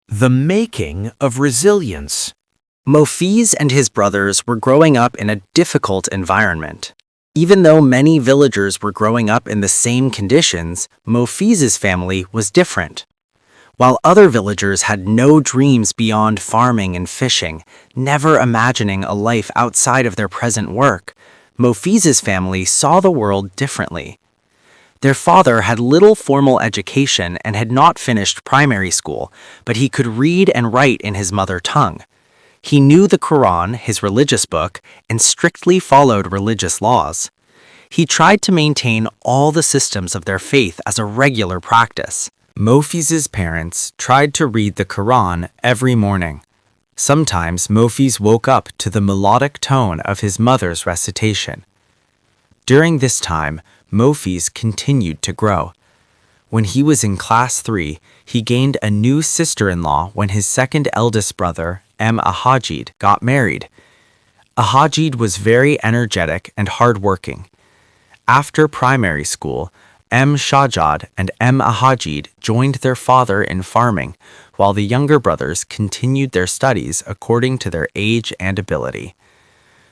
The making of resilience. Mofiz and his brothers were growing up in a difficult environment. Even though many villagers were growing up in the same conditions, Mofiz's family was different. While other villagers had no dreams beyond farming and fishing, never imagining a life outside of their present work, Mofiz's family saw the world differently. Their father had little formal education and had not finished primary school, but he could read and write in his mother tongue. He knew the Quran, his religious book, and strictly followed religious laws. He tried to maintain all the systems of their faith as a regular practice. Mofiz's parents tried to read the Quran every morning. Sometimes Mofiz woke up to the melodic tone of his mother's recitation. During this time, Mofiz continued to grow. When he was in class 3, he gained a new sister-in-law when his second eldest brother, Ahajid, got married. Ahajid was very energetic and hardworking. After primary school, Shahjad and Ahajid joined their father in farming, while the younger brothers continued their studies according to their age and ability.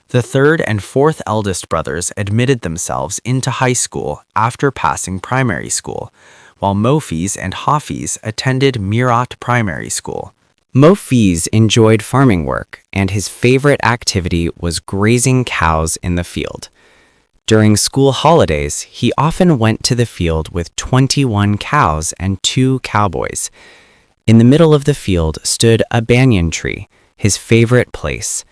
The third and fourth eldest brothers admitted themselves into high school after passing primary school, while Mofiz and Hafiz attended Mirat Primary School. Mofiz enjoyed farming work, and his favorite activity was grazing cows in the field. During school holidays, he often went to the field with 21 cows and 2 cowboys. In the middle of the field stood a banyan tree, his favorite place.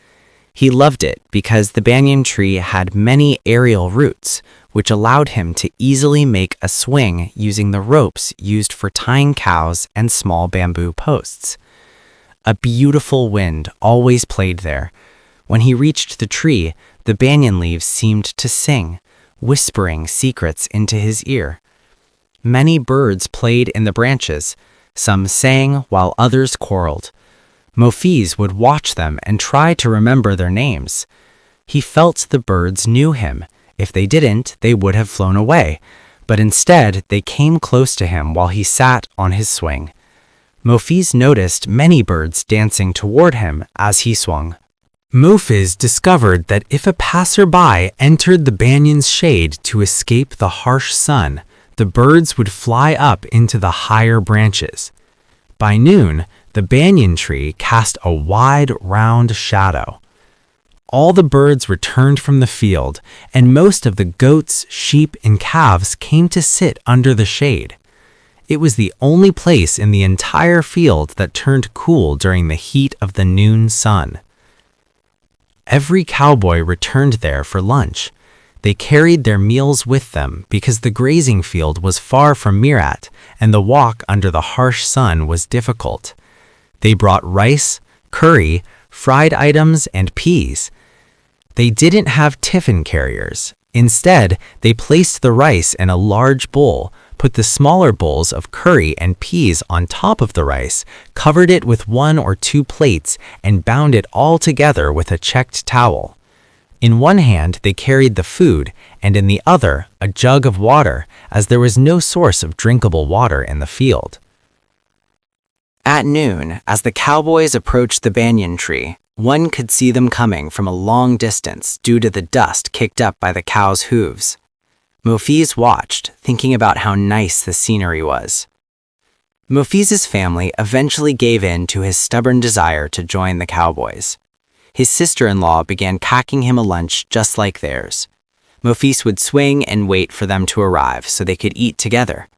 He loved it because the banyan tree had many aerial roots, which allowed him to easily make a swing using the ropes used for tying cows and small bamboo posts. A beautiful wind always played there. When he reached the tree, the banyan leaves seemed to sing, whispering secrets into his ear. Many birds played in the branches. Some sang while others quarreled. Mofiz would watch them and try to remember their names. He felt the birds knew him. If they didn't, they would have flown away. But instead, they came close to him while he sat on his swing. Mofiz noticed many birds dancing toward him as he swung. Mofiz discovered that if a passerby entered the banyan's shade to escape the harsh sun, the birds would fly up into the higher branches. By noon, the banyan tree cast a wide, round shadow. All the birds returned from the field, and most of the goats, sheep, and calves came to sit under the shade. It was the only place in the entire field that turned cool during the heat of the noon sun. Every cowboy returned there for lunch. They carried their meals with them because the grazing field was far from Mirat, and the walk under the harsh sun was difficult. They brought rice, curry, fried items, and peas. They didn't have tiffin carriers. Instead, they placed the rice in a large bowl, put the smaller bowls of curry and peas on top of the rice, covered it with 1 or 2 plates, and bound it all together with a checked towel. In one hand, they carried the food, and in the other, a jug of water, as there was no source of drinkable water in the field. At noon, as the cowboys approached the banyan tree, one could see them coming from a long distance due to the dust kicked up by the cows' hooves. Mofiz watched, thinking about how nice the scenery was. Mofiz's family eventually gave in to his stubborn desire to join the cowboys. His sister-in-law began packing him a lunch just like theirs. Mofiz would swing and wait for them to arrive so they could eat together.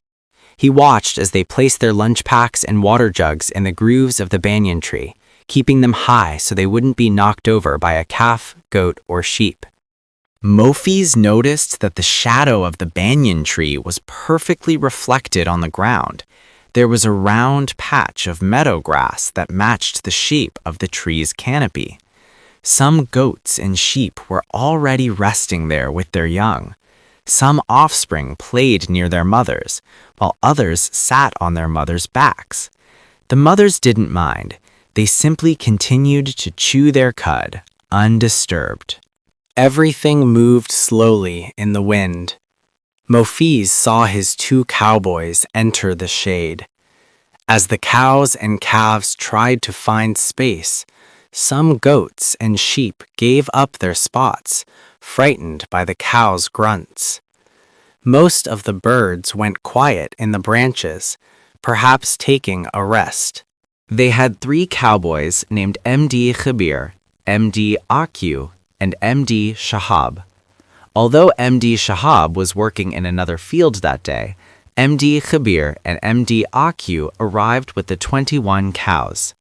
He watched as they placed their lunch packs and water jugs in the grooves of the banyan tree, keeping them high so they wouldn't be knocked over by a calf, goat, or sheep. Mofiz noticed that the shadow of the banyan tree was perfectly reflected on the ground. There was a round patch of meadow grass that matched the shape of the tree's canopy. Some goats and sheep were already resting there with their young. Some offspring played near their mothers, while others sat on their mothers' backs. The mothers didn't mind. They simply continued to chew their cud, undisturbed. Everything moved slowly in the wind. Mofiz saw his 2 cowboys enter the shade. As the cows and calves tried to find space, some goats and sheep gave up their spots, frightened by the cows' grunts. Most of the birds went quiet in the branches, perhaps taking a rest. They had 3 cowboys named MD Khabir, MD Aq, and MD Shahab. Although MD Shahab was working in another field that day, MD Khabir and MD Aq arrived with the 21 cows.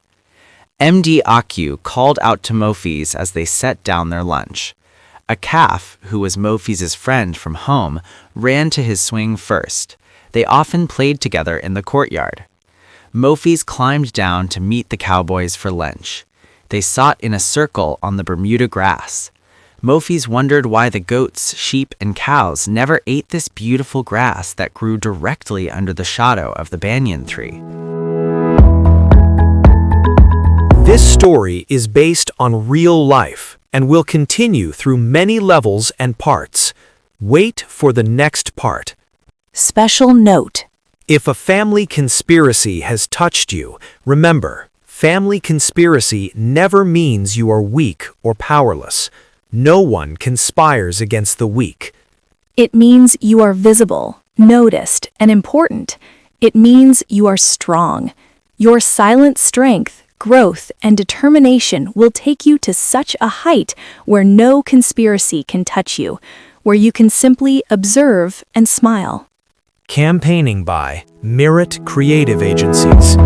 MD Aq called out to Mofiz as they set down their lunch. A calf, who was Mofiz's friend from home, ran to his swing first. They often played together in the courtyard. Mofiz climbed down to meet the cowboys for lunch. They sat in a circle on the Bermuda grass. Mofiz wondered why the goats, sheep, and cows never ate this beautiful grass that grew directly under the shadow of the banyan tree. This story is based on real life and will continue through many levels and parts. Wait for the next part. Special note: If a family conspiracy has touched you, remember, family conspiracy never means you are weak or powerless. No one conspires against the weak. It means you are visible, noticed, and important. It means you are strong. Your silent strength, growth, and determination will take you to such a height where no conspiracy can touch you, where you can simply observe and smile. Campaigning by Merit Creative Agencies.